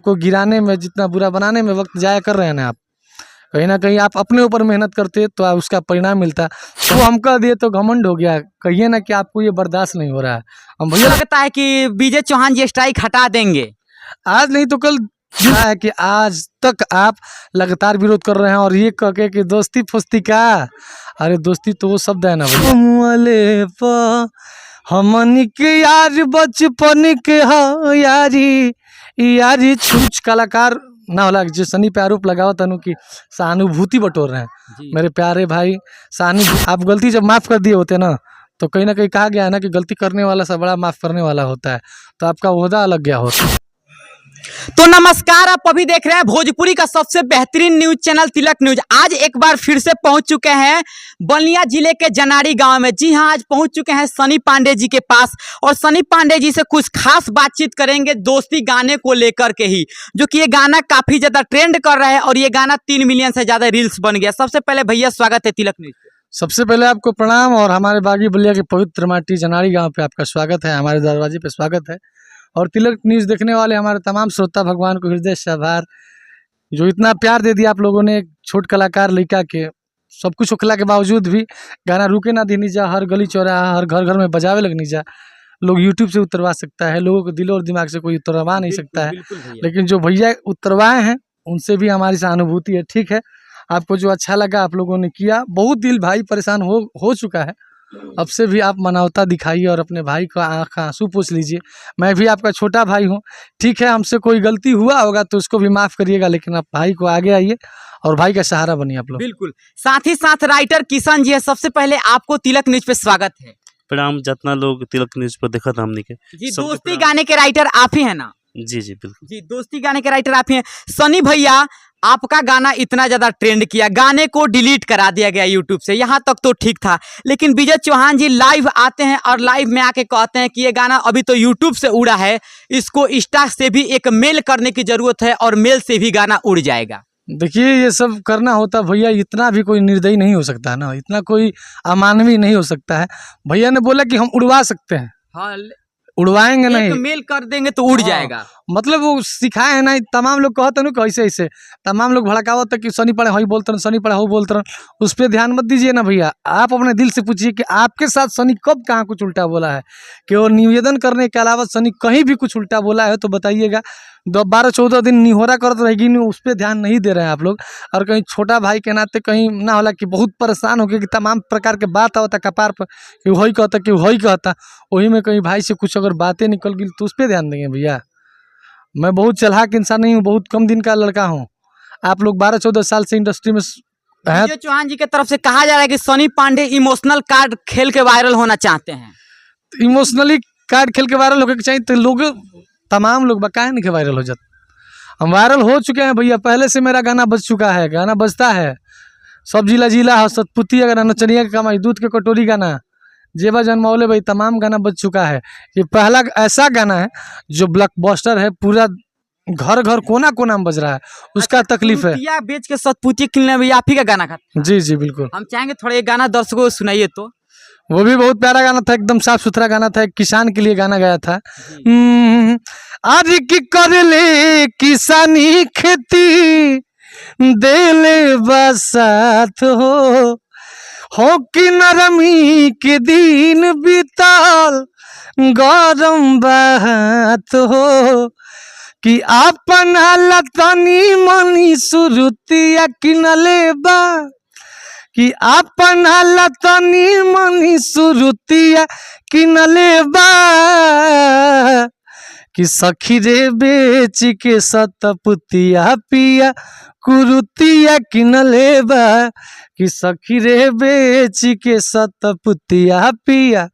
को गिराने में, जितना बुरा बनाने में वक्त जाया कर रहे हैं ना आप, कहीं ना कहीं आप अपने ऊपर मेहनत करते तो उसका परिणाम मिलता। तो हम कह दिए तो घमंड हो गया, कहिए ना कि आपको ये बर्दाश्त नहीं हो रहा है। हम भैया लगता है कि विजय चौहान जी स्ट्राइक हटा देंगे, आज नहीं तो कल है कि आज तक आप लगातार विरोध कर रहे हैं और ये कह के कि दोस्ती फुस्ती का, अरे दोस्ती तो वो शब्द है ना भैया, हमनी के यार बचपन के यारी यारी छूछ कलाकार ना होला जो सनी पे आरोप लगाओ तनु की सहानुभूति बटोर रहे हैं। मेरे प्यारे भाई सहानुभूति, आप गलती जब माफ़ कर दिए होते ना तो कहीं ना कहीं कहा गया है ना कि गलती करने वाला से बड़ा माफ़ करने वाला होता है, तो आपका ओहदा अलग गया होता। तो नमस्कार, आप अभी देख रहे हैं भोजपुरी का सबसे बेहतरीन न्यूज चैनल तिलक न्यूज। आज एक बार फिर से पहुंच चुके हैं बलिया जिले के जनाड़ी गांव में। जी हां, आज पहुंच चुके हैं सनी पांडे जी के पास और सनी पांडे जी से कुछ खास बातचीत करेंगे दोस्ती गाने को लेकर के ही, जो कि ये गाना काफी ज्यादा ट्रेंड कर रहा है और ये गाना 3 मिलियन से ज्यादा रील्स बन गया। सबसे पहले भैया स्वागत है तिलक न्यूज पे। सबसे पहले आपको प्रणाम और हमारे बागी बलिया के पवित्र माटी जनाड़ी गांव पे आपका स्वागत है, हमारे दरवाजे पे स्वागत है। और तिलक न्यूज़ देखने वाले हमारे तमाम श्रोता भगवान को हृदय से आभार, जो इतना प्यार दे दिया आप लोगों ने। छोट कलाकार लड़का के सब कुछ होखला के बावजूद भी गाना रुके ना देनी जा, हर गली चौराहा हर घर घर में बजावे लगनी जा। लोग यूट्यूब से उतरवा सकता है, लोगों को दिल और दिमाग से कोई उतरवा नहीं सकता है, लेकिन जो भैया उतरवाए हैं उनसे भी हमारी सहानुभूति है। ठीक है, आपको जो अच्छा लगा आप लोगों ने किया, बहुत दिल भाई परेशान हो चुका है। अब से भी आप मानवता दिखाइए और अपने भाई का आँख आंसू पूछ लीजिए। मैं भी आपका छोटा भाई हूँ, ठीक है, हमसे कोई गलती हुआ होगा तो उसको भी माफ़ करिएगा, लेकिन आप भाई को आगे आइए और भाई का सहारा बनिए आप लोग। बिल्कुल, साथ ही साथ राइटर किशन जी है। सबसे पहले आपको तिलक न्यूज पे स्वागत है। प्रणाम, जितना लोग तिलक न्यूज पर देखा था हमने के जी, दोस्ती गाने के राइटर आप ही है ना? जी जी बिल्कुल जी, दोस्ती गाने के राइटर आप ही हैं। सनी भैया, आपका गाना इतना ज्यादा ट्रेंड किया, गाने को डिलीट करा दिया गया यूट्यूब से, यहाँ तक तो ठीक था, लेकिन विजय चौहान जी लाइव आते हैं और लाइव में आके कहते हैं कि ये गाना अभी तो यूट्यूब से उड़ा है, इसको इंस्टा से भी एक मेल करने की जरूरत है और मेल से भी गाना उड़ जाएगा। देखिए, ये सब करना होता भैया, इतना भी कोई निर्दयी नहीं हो सकता है ना, इतना कोई अमानवीय नहीं हो सकता है। भैया ने बोला कि हम उड़वा सकते हैं, हाँ, उड़वाएंगे नहीं, मेल कर देंगे तो उड़ जाएगा। मतलब वो सिखाए है ना, तमाम लोग कहते ना कैसे ऐसे, तमाम लोग भड़कावत कि सनी पड़े हई बोलते रहे, सनी पड़े हो बोलते रहे, उस पर ध्यान मत दीजिए ना भैया। आप अपने दिल से पूछिए कि आपके साथ सनी कब कहाँ कुछ उल्टा बोला है, कि वो निवेदन करने के अलावा सनी कहीं भी कुछ उल्टा बोला है तो बताइएगा। 12-14 दिन निहोरा करते रहेगी नहीं, उस पर ध्यान नहीं दे रहे हैं आप लोग। और कहीं छोटा भाई के नाते कहीं ना होला कि बहुत परेशान हो गया कि तमाम प्रकार के बात होता कपार पर कि वही कहता कि वही कहता, वही में कहीं भाई से कुछ अगर बातें निकल गई तो उस पर ध्यान देंगे भैया। मैं बहुत चालाक इंसान नहीं हूँ, बहुत कम दिन का लड़का हूँ। आप लोग 12-14 साल से इंडस्ट्री में हैं। विजय चौहान जी की तरफ से कहा जा रहा है कि सनी पांडे इमोशनल कार्ड खेल के वायरल होना चाहते हैं। इमोशनली कार्ड खेल के वायरल होकर चाहिए तो लोग, तमाम लोग बकाया नहीं के वायरल हो जाते। हम वायरल हो चुके हैं भैया, पहले से मेरा गाना बज चुका है, गाना बजता है सब जिला जिला है, सतपुतिया गाना, नचनिया का कमाई, दूध के कटोरी गाना, जेबा जनमौले भाई, तमाम गाना बज चुका है। ये पहला ऐसा गाना है जो ब्लॉकबस्टर है, पूरा घर घर कोना कोना में बज रहा है, उसका तकलीफ है। सतपुतिया बेच के सतपुतिया किलने भैया आप ही का गाना था। जी जी बिल्कुल, हम चाहेंगे थोड़ा ये गाना दर्शकों को सुनाइए तो। वो भी बहुत प्यारा गाना था, एकदम साफ सुथरा गाना था, एक किसान के लिए गाना गाया था। आज की कर ले किसानी खेती देले बसात हो कि नरमी के दिन बीताल गरम बात हो, कि अपना लतनी मनी सुरुतिया किनले बा, कि अपना लतनी मनी सुरुतिया किनले बा, कि सखी रे बेच के सतपुतिया पिया कुरुतिया किनले बा, कि सखी रे बेच के सतपुतिया पिया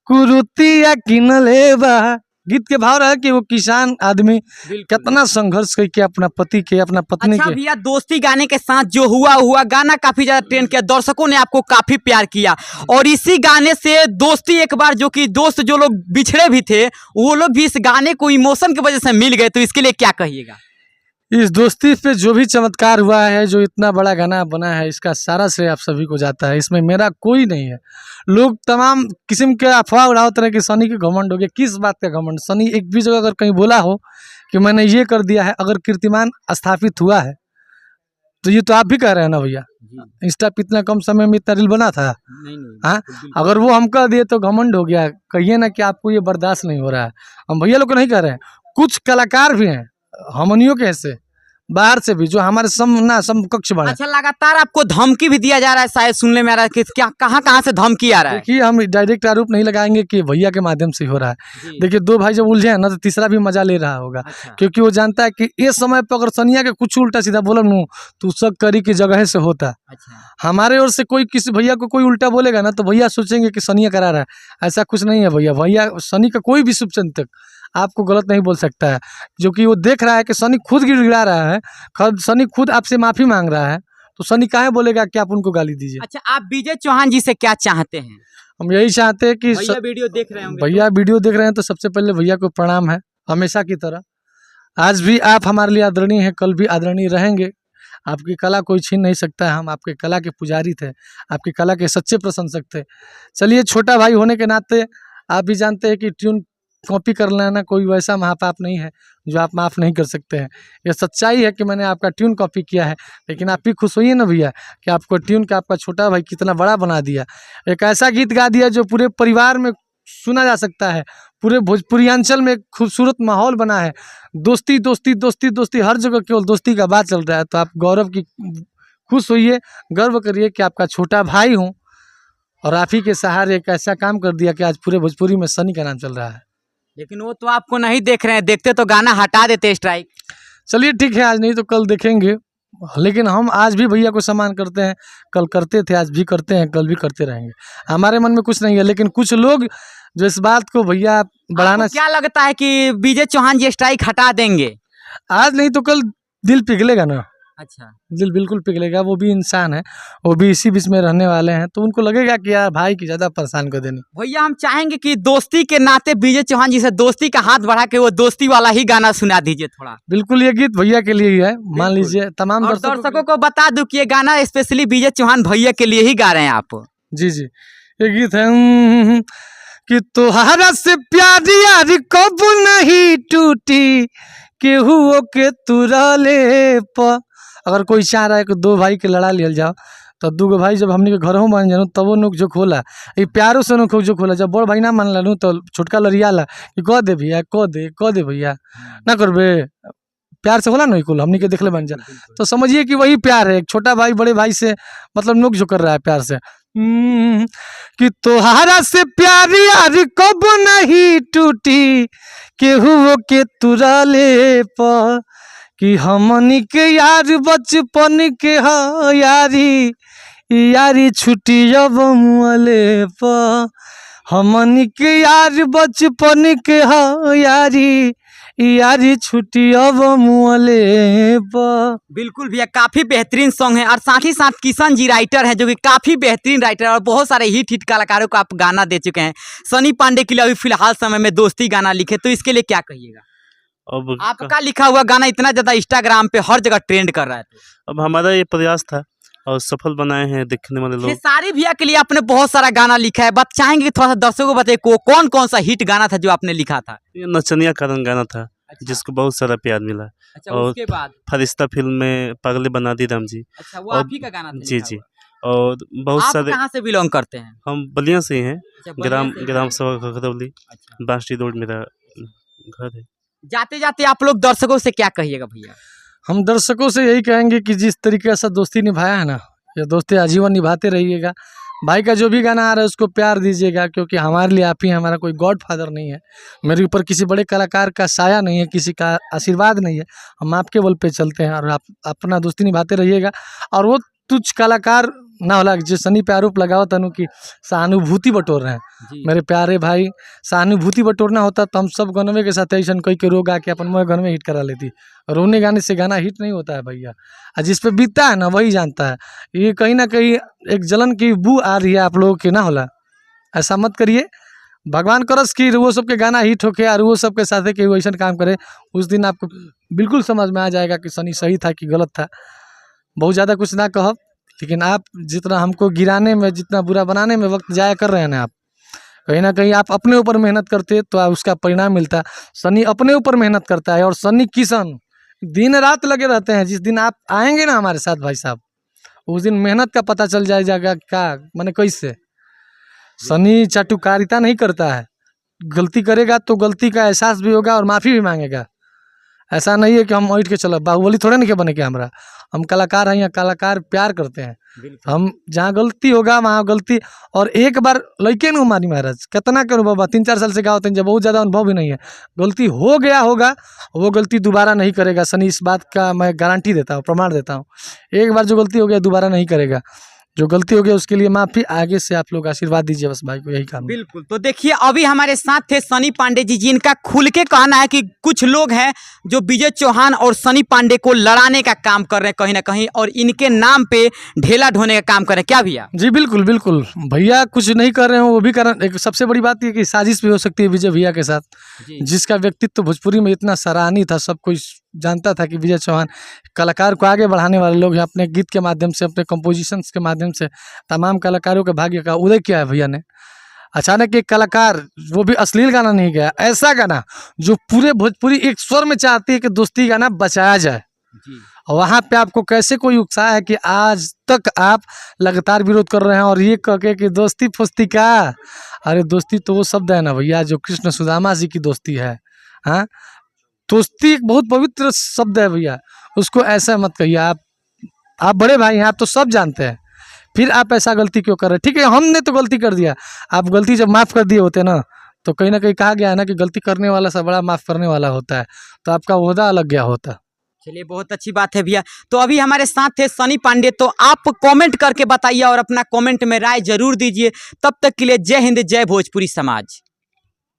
कुरुतिया किनले बा। गीत के भाव रहा कि वो किसान आदमी कितना संघर्ष करके अपना पति के, अपना पत्नी अच्छा के। भैया, दोस्ती गाने के साथ जो हुआ गाना काफी ज्यादा ट्रेंड किया, दर्शकों ने आपको काफी प्यार किया और इसी गाने से दोस्ती एक बार, जो कि दोस्त जो लोग बिछड़े भी थे वो लोग भी इस गाने को इमोशन की वजह से मिल गए, तो इसके लिए क्या कहिएगा? इस दोस्ती पे जो भी चमत्कार हुआ है, जो इतना बड़ा गाना बना है, इसका सारा श्रेय आप सभी को जाता है, इसमें मेरा कोई नहीं है। लोग तमाम किस्म के अफवाह उड़ाते रहे कि सनी के घमंड हो गया, किस बात का घमंड? सनी एक भी जगह अगर कहीं बोला हो कि कि मैंने ये कर दिया है, अगर कीर्तिमान स्थापित हुआ है तो ये तो आप भी कह रहे हैं ना भैया, इंस्टा पे इतना कम समय में इतना रील बना था। नहीं नहीं हाँ, बिल्कुल। अगर वो हम कह दिए तो घमंड हो गया। कहिए ना कि आपको ये बर्दाश्त नहीं हो रहा है। हम भैया लोग को नहीं कह रहे हैं, कुछ कलाकार भी हैं हमनियों के ऐसे बाहर से भी जो हमारे समकक्ष बने। अच्छा, लगातार आपको धमकी भी दिया जा रहा है, शायद सुनने में आ रहा है कि क्या कहाँ से धमकी आ रहा है? देखिए, हम डायरेक्ट आरोप नहीं लगाएंगे कि भैया के माध्यम से हो रहा है। जी। देखिए, दो भाई जब उलझे हैं ना तो तीसरा भी मजा ले रहा होगा, अच्छा। क्योंकि वो जानता है कि इस समय पर अगर सनिया के कुछ उल्टा सीधा बोलन नू तो सब करी की जगह से होता। अच्छा। हमारे ओर से कोई किसी भैया को कोई उल्टा बोलेगा ना तो भैया सोचेंगे कि सनिया करा रहा है। ऐसा कुछ नहीं है भैया। भैया सनी का कोई भी शुभचिंतक आपको गलत नहीं बोल सकता है, जो कि वो देख रहा है कि सनी खुद गिड़गिड़ा रहा है, सनी खुद आपसे माफी मांग रहा है, तो सनी काहे बोलेगा कि आप उनको गाली दीजिए। अच्छा, आप विजय चौहान जी से क्या चाहते हैं? हम यही चाहते हैं कि भैया वीडियो देख रहे होंगे भैया वीडियो देख रहे हैं तो सबसे पहले भैया को प्रणाम है, हमेशा की तरह। आज भी आप हमारे लिए आदरणीय हैं, कल भी आदरणीय रहेंगे। आपकी कला कोई छीन नहीं सकता है। हम आपके कला के पुजारी थे, आपकी कला के सच्चे प्रशंसक थे। चलिए, छोटा भाई होने के नाते आप भी जानते हैं कि ट्यून कॉपी कर लेना कोई वैसा महापाप नहीं है जो आप माफ़ नहीं कर सकते हैं। ये सच्चाई है कि मैंने आपका ट्यून कॉपी किया है, लेकिन आप भी खुश होइए ना भैया कि आपको ट्यून का आपका छोटा भाई कितना बड़ा बना दिया। एक ऐसा गीत गा दिया जो पूरे परिवार में सुना जा सकता है, पूरे भोजपुरियांचल में एक खूबसूरत माहौल बना है। दोस्ती दोस्ती दोस्ती दोस्ती, हर जगह केवल दोस्ती का बात चल रहा है। तो आप गौरव की खुश होइए, गर्व करिए कि आपका छोटा भाई हूँ और आप ही के सहारे एक ऐसा काम कर दिया कि आज पूरे भोजपुरी में सनी का नाम चल रहा है। लेकिन वो तो आपको नहीं देख रहे हैं, देखते तो गाना हटा देते स्ट्राइक। चलिए ठीक है, आज नहीं तो कल देखेंगे, लेकिन हम आज भी भैया को सम्मान करते हैं। कल करते थे, आज भी करते हैं, कल भी करते रहेंगे। हमारे मन में कुछ नहीं है, लेकिन कुछ लोग जो इस बात को भैया बढ़ाना, आपको क्या लगता है कि विजय चौहान जी स्ट्राइक हटा देंगे? आज नहीं तो कल दिल पिघलेगा ना। अच्छा। दिल बिल्कुल पिघलेगा। वो भी इंसान है, वो भी इसी बीच में रहने वाले हैं, तो उनको लगेगा कि यार भाई की ज़्यादा परेशान कर देनी। भैया, हम चाहेंगे कि दोस्ती के नाते विजय चौहान जी से दोस्ती का हाथ बढ़ा के वो दोस्ती वाला ही गाना सुना दीजिए थोड़ा। बिल्कुल, ये गीत भैया के लिए ही है। मान लीजिए तमाम और दर्शकों को बता दूं कि ये गाना स्पेशली विजय चौहान भैया के लिए ही गा रहे हैं आप। जी जी, ये गीत है कि तोहरा से प्यारी यारी कब नहीं टूटी, केहू के तुरले प। अगर कोई चाह रहा है कि दो भाई के लड़ा लियल जाओ, तो दूगो भाई जब हमने के घर में बन जानू तब वो नुक जो खोला, ये प्यारो से नुक जो खोला। जब बड़ भाई ना मान लू तो छोटका लड़ियाला कि कह दे भैया, कह दे भैया, ना करबे। प्यार से होला ना कुल हमनी के देखले बन जा, तो समझिए कि वही प्यार है। एक छोटा भाई बड़े भाई से मतलब नुक जो कर रहा है प्यार से। कि तोहरा से प्यारी यारी कब नहीं टूटी, केहू के तुरले प। कि हमनी के यार बचपन के हाँ यारी, यारी छुट्टी जब मुँहले प। हमनी के यार बचपन के हाँ यारी, यारी छुट्टी अब मुँहले प। बिल्कुल भैया, काफी बेहतरीन सॉन्ग है। और साथ ही साथ किशन जी राइटर हैं, जो कि काफी बेहतरीन राइटर और बहुत सारे हिट कलाकारों को आप गाना दे चुके हैं। सनी पांडे के लिए अभी फिलहाल समय में दोस्ती गाना लिखे, तो इसके लिए क्या कहिएगा? अब आपका लिखा हुआ गाना इतना ज्यादा इंस्टाग्राम पे हर जगह ट्रेंड कर रहा है, अब हमारा ये प्रयास था और सफल बनाए हैं देखने वाले लोग। खेसारी भैया के लिए आपने बहुत सारा गाना लिखा है, बस चाहेंगे कि थोड़ा सा दर्शकों को बताइए कौन कौन सा हिट गाना था जो आपने लिखा था? ये नचनिया कारण गाना था। अच्छा। जिसको बहुत सारा प्यार मिला। अच्छा, और उसके बाद फरिश्ता फिल्म में पागले बना दी राम जी। अच्छा, वो और आप ही का गाना था जी लिखा जी, हुआ। और बहुत आप सारे। कहाँ से बिलोंग करते हैं? हम बलिया से ही हैं, अच्छा, बलिया ग्राम से ही ग्राम हैं। सभा खगरौली, अच्छा। बास्टी रोड मेरा घर है। जाते जाते आप लोग दर्शकों से क्या कहिएगा भैया? हम दर्शकों से यही कहेंगे कि जिस तरीके से दोस्ती निभाया है ना, ये दोस्ती आजीवन निभाते रहिएगा। भाई का जो भी गाना आ रहा है उसको प्यार दीजिएगा, क्योंकि हमारे लिए आप ही हैं, हमारा कोई गॉड फादर नहीं है। मेरे ऊपर किसी बड़े कलाकार का साया नहीं है, किसी का आशीर्वाद नहीं है। हम आपके बल पे चलते हैं और आप अपना दोस्ती निभाते रहिएगा। और वो तुच्छ कलाकार ना होला जो सनी पे आरोप लगाओ तनु की सहानुभूति बटोर रहे हैं। मेरे प्यारे भाई, सहानुभूति बटोरना होता तो हम सब गनवे के साथ ऐसा कोई के रोग आके अपन मोए गनवे हिट करा लेती। रोने गाने से गाना हिट नहीं होता है भैया, और जिस पे बीतता है ना वही जानता है। ये कहीं ना कहीं एक जलन की बू आ रही है आप लोगों के, ना होला ऐसा मत करिए। भगवान करस कि वो सबके गाना हिट होके और वो सबके साथ कि वो ऐसा काम करे, उस दिन आपको बिल्कुल समझ में आ जाएगा कि सनी सही था कि गलत था। बहुत ज़्यादा कुछ ना कहब, लेकिन आप जितना हमको गिराने में, जितना बुरा बनाने में वक्त जाया कर रहे हैं ना आप, कहीं ना कहीं आप अपने ऊपर मेहनत करते तो उसका परिणाम मिलता। सनी अपने ऊपर मेहनत करता है और सनी किशन दिन रात लगे रहते हैं। जिस दिन आप आएंगे ना हमारे साथ भाई साहब, उस दिन मेहनत का पता चल जाएगा क्या मैंने कैसे। सनी चाटुकारिता नहीं करता है, गलती करेगा तो गलती का एहसास भी होगा और माफ़ी भी मांगेगा। ऐसा नहीं है कि हम उठ के चलो, बाहुबली थोड़े नहीं के बने के हमरा। हम कलाकार हैं, या कलाकार प्यार करते हैं। हम जहाँ गलती होगा वहाँ गलती, और एक बार लड़के नहीं मारी महाराज, कितना करूँ बाबा, 3-4 साल से गाँव हैं, जब बहुत ज़्यादा अनुभव भी नहीं है। गलती हो गया होगा, वो गलती दोबारा नहीं करेगा सनी, इस बात का मैं गारंटी देता हूँ, प्रमाण देता हूँ। एक बार जो गलती हो गया दोबारा नहीं करेगा। जो गलती हो गई उसके लिए माफ़ी, आगे से आप लोग आशीर्वाद दीजिए बस भाई को, यही काम है। बिल्कुल। तो देखिए अभी हमारे साथ थे सनी पांडे जी, जिनका खुल के कहना है कि कुछ लोग हैं जो विजय चौहान और सनी पांडे को लड़ाने का काम कर रहे हैं कहीं ना कहीं, और इनके नाम पे ढेला ढोने का काम कर रहे हैं। क्या भैया? जी बिल्कुल बिल्कुल, भैया कुछ नहीं कर रहे हो, वो भी कर रहे। एक सबसे बड़ी बात ये कि साजिश भी हो सकती है विजय भैया के साथ, जिसका व्यक्तित्व भोजपुरी में इतना सराहनीय था। सब कोई जानता था कि विजय चौहान कलाकार को आगे बढ़ाने वाले लोग हैं। अपने गीत के माध्यम से, अपने कंपोजिशंस के माध्यम से तमाम कलाकारों के भाग्य का उदय किया है भैया ने। अचानक एक कलाकार, वो भी अश्लील गाना नहीं गया, ऐसा गाना जो पूरे भोजपुरी एक स्वर में चाहती है कि दोस्ती गाना बचाया जाए। वहाँ पे आपको कैसे कोई उत्साह है कि आज तक आप लगातार विरोध कर रहे हैं, और ये कह के कि दोस्ती फुस्ती का। अरे दोस्ती तो वो शब्द है ना भैया जो कृष्ण सुदामा जी की दोस्ती है। हाँ, दोस्ती एक बहुत पवित्र शब्द है भैया, उसको ऐसा मत कहिए। आप बड़े भाई हैं, आप तो सब जानते हैं, फिर आप ऐसा गलती क्यों कर रहे हैं? ठीक है, हमने तो गलती कर दिया, आप गलती जब माफ़ कर दिए होते ना, तो कहीं ना कहीं कहा गया है ना कि गलती करने वाला सब बड़ा माफ़ करने वाला होता है, तो आपका ओहदा अलग गया होता। चलिए बहुत अच्छी बात है भैया। तो अभी हमारे साथ थे सनी पांडे, तो आप कमेंट करके बताइए और अपना कमेंट में राय जरूर दीजिए। तब तक के लिए जय हिंद, जय भोजपुरी समाज।